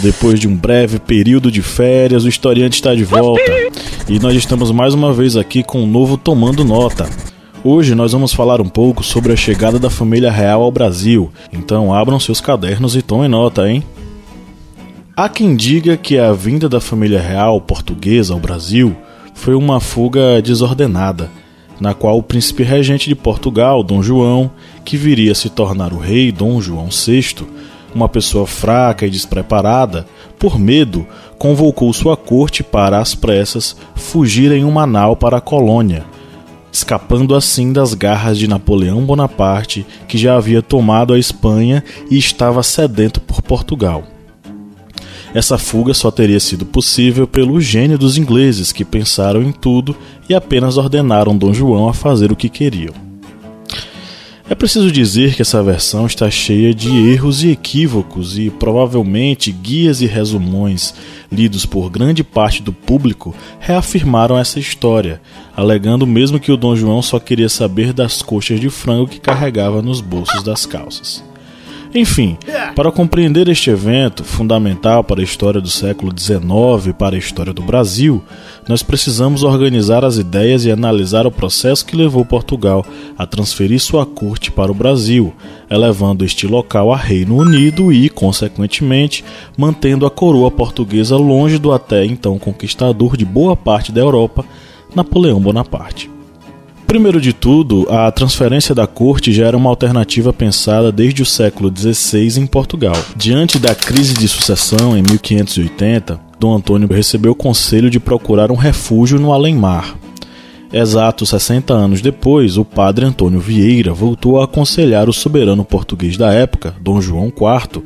Depois de um breve período de férias, o historiante está de volta. E nós estamos mais uma vez aqui com um novo Tomando Nota. Hoje nós vamos falar um pouco sobre a chegada da família real ao Brasil. Então abram seus cadernos e tomem nota, hein? Há quem diga que a vinda da família real portuguesa ao Brasil foi uma fuga desordenada, na qual o príncipe regente de Portugal, Dom João, que viria a se tornar o rei Dom João VI, uma pessoa fraca e despreparada, por medo, convocou sua corte para, às pressas, fugir em uma nau para a colônia, escapando assim das garras de Napoleão Bonaparte, que já havia tomado a Espanha e estava sedento por Portugal. Essa fuga só teria sido possível pelo gênio dos ingleses, que pensaram em tudo e apenas ordenaram Dom João a fazer o que queriam. É preciso dizer que essa versão está cheia de erros e equívocos e provavelmente guias e resumões lidos por grande parte do público reafirmaram essa história, alegando mesmo que o Dom João só queria saber das coxas de frango que carregava nos bolsos das calças. Enfim, para compreender este evento, fundamental para a história do século XIX e para a história do Brasil, nós precisamos organizar as ideias e analisar o processo que levou Portugal a transferir sua corte para o Brasil, elevando este local a Reino Unido e, consequentemente, mantendo a coroa portuguesa longe do até então conquistador de boa parte da Europa, Napoleão Bonaparte. Primeiro de tudo, a transferência da corte já era uma alternativa pensada desde o século XVI em Portugal. Diante da crise de sucessão em 1580, Dom Antônio recebeu o conselho de procurar um refúgio no além-mar. Exatos 60 anos depois, o padre Antônio Vieira voltou a aconselhar o soberano português da época, Dom João IV,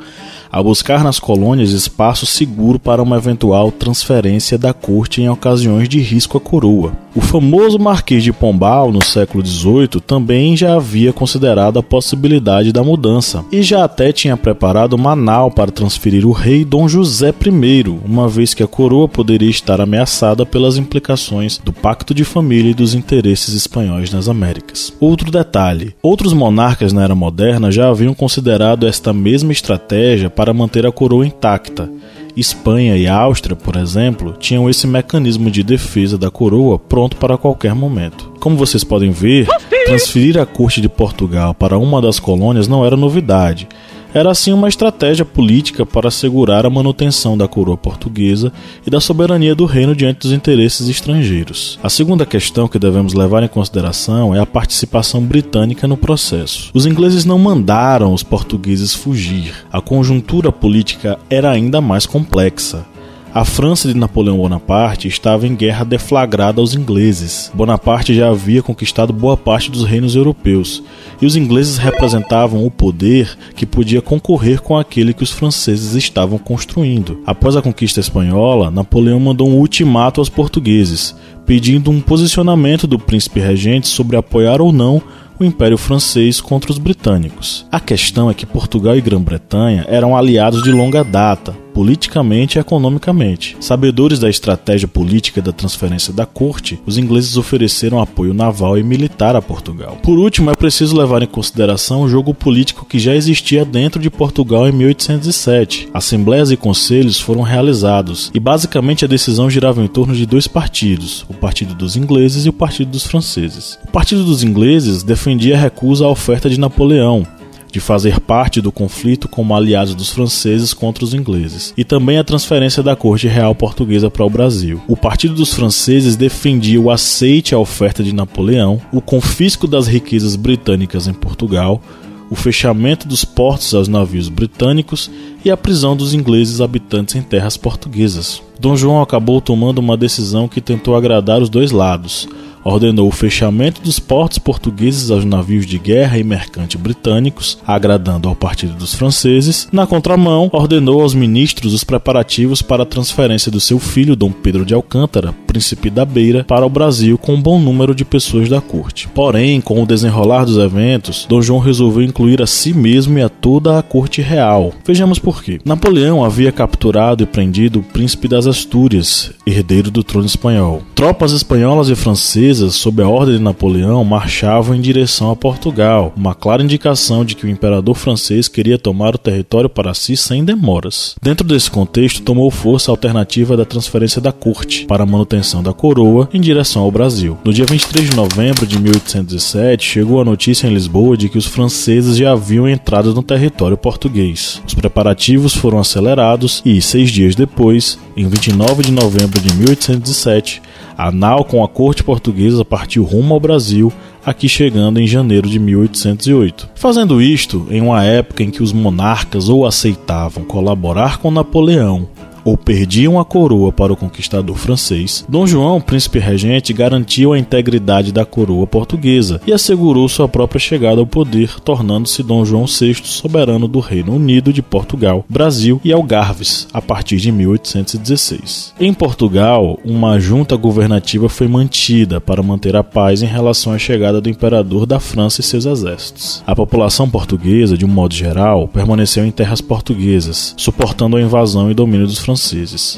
a buscar nas colônias espaço seguro para uma eventual transferência da corte em ocasiões de risco à coroa. O famoso Marquês de Pombal, no século XVIII, também já havia considerado a possibilidade da mudança e já até tinha preparado uma nau para transferir o rei Dom José I, uma vez que a coroa poderia estar ameaçada pelas implicações do Pacto de Família e dos interesses espanhóis nas Américas. Outro detalhe: outros monarcas na Era Moderna já haviam considerado esta mesma estratégia para manter a coroa intacta. Espanha e Áustria, por exemplo, tinham esse mecanismo de defesa da coroa pronto para qualquer momento. Como vocês podem ver, transferir a corte de Portugal para uma das colônias não era novidade. Era assim uma estratégia política para assegurar a manutenção da coroa portuguesa e da soberania do reino diante dos interesses estrangeiros. A segunda questão que devemos levar em consideração é a participação britânica no processo. Os ingleses não mandaram os portugueses fugir. A conjuntura política era ainda mais complexa. A França de Napoleão Bonaparte estava em guerra deflagrada aos ingleses. Bonaparte já havia conquistado boa parte dos reinos europeus, e os ingleses representavam o poder que podia concorrer com aquele que os franceses estavam construindo. Após a conquista espanhola, Napoleão mandou um ultimato aos portugueses, pedindo um posicionamento do príncipe regente sobre apoiar ou não o Império Francês contra os britânicos. A questão é que Portugal e Grã-Bretanha eram aliados de longa data, politicamente e economicamente. Sabedores da estratégia política da transferência da corte, os ingleses ofereceram apoio naval e militar a Portugal. Por último, é preciso levar em consideração o jogo político que já existia dentro de Portugal em 1807. Assembleias e conselhos foram realizados, e basicamente a decisão girava em torno de dois partidos, o Partido dos Ingleses e o Partido dos Franceses. O Partido dos Ingleses defendia a recusa à oferta de Napoleão, de fazer parte do conflito como aliados dos franceses contra os ingleses, e também a transferência da corte real portuguesa para o Brasil. O Partido dos Franceses defendia o aceite à oferta de Napoleão, o confisco das riquezas britânicas em Portugal, o fechamento dos portos aos navios britânicos e a prisão dos ingleses habitantes em terras portuguesas. Dom João acabou tomando uma decisão que tentou agradar os dois lados. Ordenou o fechamento dos portos portugueses aos navios de guerra e mercante britânicos, agradando ao Partido dos Franceses. Na contramão, ordenou aos ministros os preparativos para a transferência do seu filho, Dom Pedro de Alcântara, príncipe da Beira, para o Brasil com um bom número de pessoas da corte. Porém, com o desenrolar dos eventos, Dom João resolveu incluir a si mesmo e a toda a corte real. Vejamos por quê. Napoleão havia capturado e prendido o príncipe das Astúrias, herdeiro do trono espanhol. Tropas espanholas e francesas portuguesas, sob a ordem de Napoleão, marchavam em direção a Portugal, uma clara indicação de que o imperador francês queria tomar o território para si sem demoras. Dentro desse contexto, tomou força a alternativa da transferência da corte para a manutenção da coroa em direção ao Brasil. No dia 23 de novembro de 1807, chegou a notícia em Lisboa de que os franceses já haviam entrado no território português. Os preparativos foram acelerados e, 6 dias depois, em 29 de novembro de 1807, a nau com a corte portuguesa partiu rumo ao Brasil, aqui chegando em janeiro de 1808. Fazendo isto em uma época em que os monarcas ou aceitavam colaborar com Napoleão ou perdiam a coroa para o conquistador francês, Dom João, príncipe regente, garantiu a integridade da coroa portuguesa e assegurou sua própria chegada ao poder, tornando-se Dom João VI soberano do Reino Unido de Portugal, Brasil e Algarves, a partir de 1816. Em Portugal, uma junta governativa foi mantida para manter a paz em relação à chegada do imperador da França e seus exércitos. A população portuguesa, de um modo geral, permaneceu em terras portuguesas, suportando a invasão e domínio dos franceses.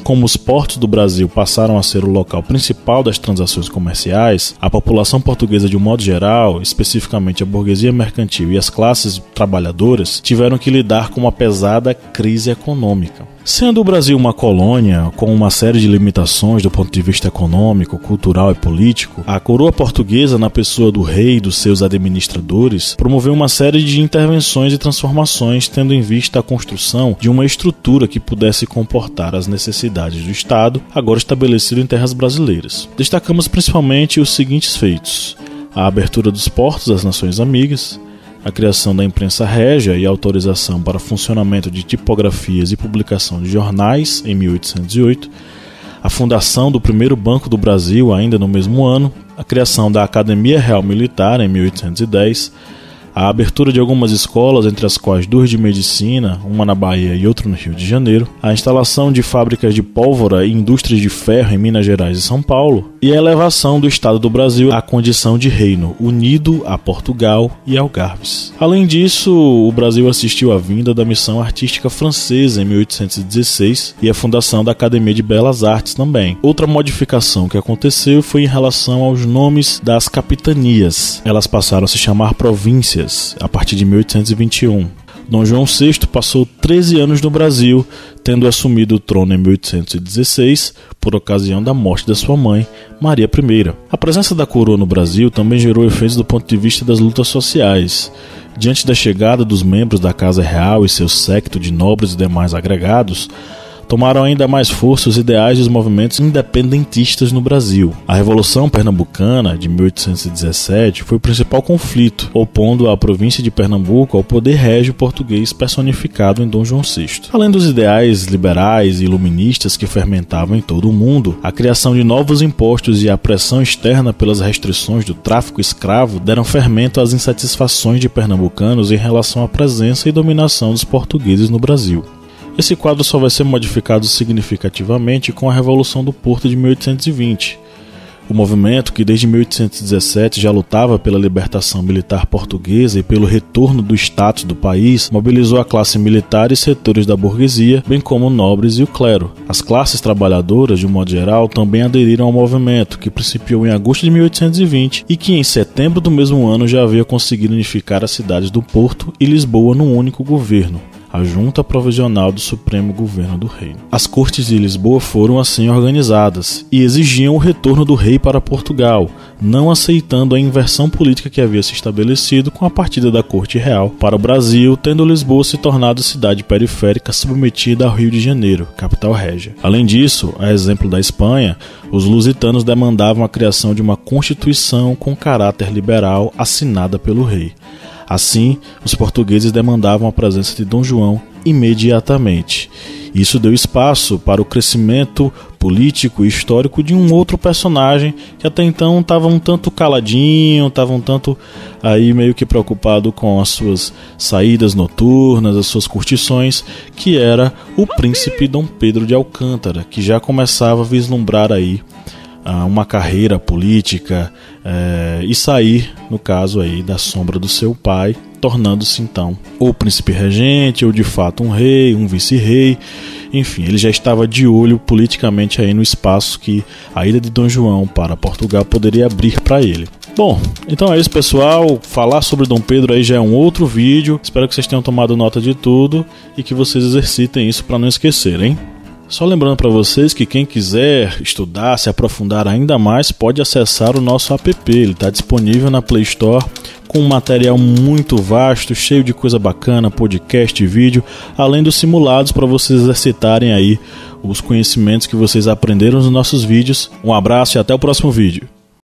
Como os portos do Brasil passaram a ser o local principal das transações comerciais, a população portuguesa de um modo geral, especificamente a burguesia mercantil e as classes trabalhadoras, tiveram que lidar com uma pesada crise econômica. Sendo o Brasil uma colônia com uma série de limitações do ponto de vista econômico, cultural e político, a coroa portuguesa, na pessoa do rei e dos seus administradores, promoveu uma série de intervenções e transformações, tendo em vista a construção de uma estrutura que pudesse comportar as necessidades do Estado, agora estabelecido em terras brasileiras. Destacamos principalmente os seguintes feitos: a abertura dos portos às nações amigas, a criação da imprensa régia e a autorização para funcionamento de tipografias e publicação de jornais em 1808, a fundação do primeiro Banco do Brasil ainda no mesmo ano, a criação da Academia Real Militar em 1810, a abertura de algumas escolas, entre as quais 2 de medicina, uma na Bahia e outra no Rio de Janeiro, a instalação de fábricas de pólvora e indústrias de ferro em Minas Gerais e São Paulo, e a elevação do Estado do Brasil à condição de reino, unido a Portugal e Algarves. Além disso, o Brasil assistiu à vinda da missão artística francesa em 1816 e a fundação da Academia de Belas Artes também. Outra modificação que aconteceu foi em relação aos nomes das capitanias. Elas passaram a se chamar províncias a partir de 1821. Dom João VI passou 13 anos no Brasil, tendo assumido o trono em 1816, por ocasião da morte da sua mãe, Maria I. A presença da coroa no Brasil também gerou efeitos do ponto de vista das lutas sociais. Diante da chegada dos membros da Casa Real e seu séquito de nobres e demais agregados, tomaram ainda mais força os ideais dos movimentos independentistas no Brasil. A Revolução Pernambucana, de 1817, foi o principal conflito, opondo a província de Pernambuco ao poder régio português personificado em Dom João VI. Além dos ideais liberais e iluministas que fermentavam em todo o mundo, a criação de novos impostos e a pressão externa pelas restrições do tráfico escravo deram fermento às insatisfações de pernambucanos em relação à presença e dominação dos portugueses no Brasil. Esse quadro só vai ser modificado significativamente com a Revolução do Porto de 1820. O movimento, que desde 1817 já lutava pela libertação militar portuguesa e pelo retorno do status do país, mobilizou a classe militar e setores da burguesia, bem como nobres e o clero. As classes trabalhadoras, de um modo geral, também aderiram ao movimento, que principiou em agosto de 1820 e que em setembro do mesmo ano já havia conseguido unificar as cidades do Porto e Lisboa num único governo, a Junta Provisional do Supremo Governo do Reino. As cortes de Lisboa foram assim organizadas e exigiam o retorno do rei para Portugal, não aceitando a inversão política que havia se estabelecido com a partida da corte real para o Brasil, tendo Lisboa se tornado cidade periférica submetida ao Rio de Janeiro, capital régia. Além disso, a exemplo da Espanha, os lusitanos demandavam a criação de uma constituição com caráter liberal assinada pelo rei. Assim, os portugueses demandavam a presença de Dom João imediatamente. Isso deu espaço para o crescimento político e histórico de um outro personagem que até então estava um tanto caladinho, estava um tanto aí meio que preocupado com as suas saídas noturnas, as suas curtições, que era o príncipe Dom Pedro de Alcântara, que já começava a vislumbrar aí uma carreira política e sair, no caso aí, da sombra do seu pai, tornando-se então ou príncipe regente ou de fato um rei, um vice-rei, Enfim, ele já estava de olho politicamente aí no espaço que a ilha de Dom João para Portugal poderia abrir para ele. Bom, então é isso, pessoal. Falar sobre Dom Pedro aí já é um outro vídeo. Espero que vocês tenham tomado nota de tudo e que vocês exercitem isso para não esquecer, hein? Só lembrando para vocês que quem quiser estudar, se aprofundar ainda mais, pode acessar o nosso app. Ele está disponível na Play Store com um material muito vasto, cheio de coisa bacana, podcast e vídeo, além dos simulados para vocês exercitarem aí os conhecimentos que vocês aprenderam nos nossos vídeos. Um abraço e até o próximo vídeo.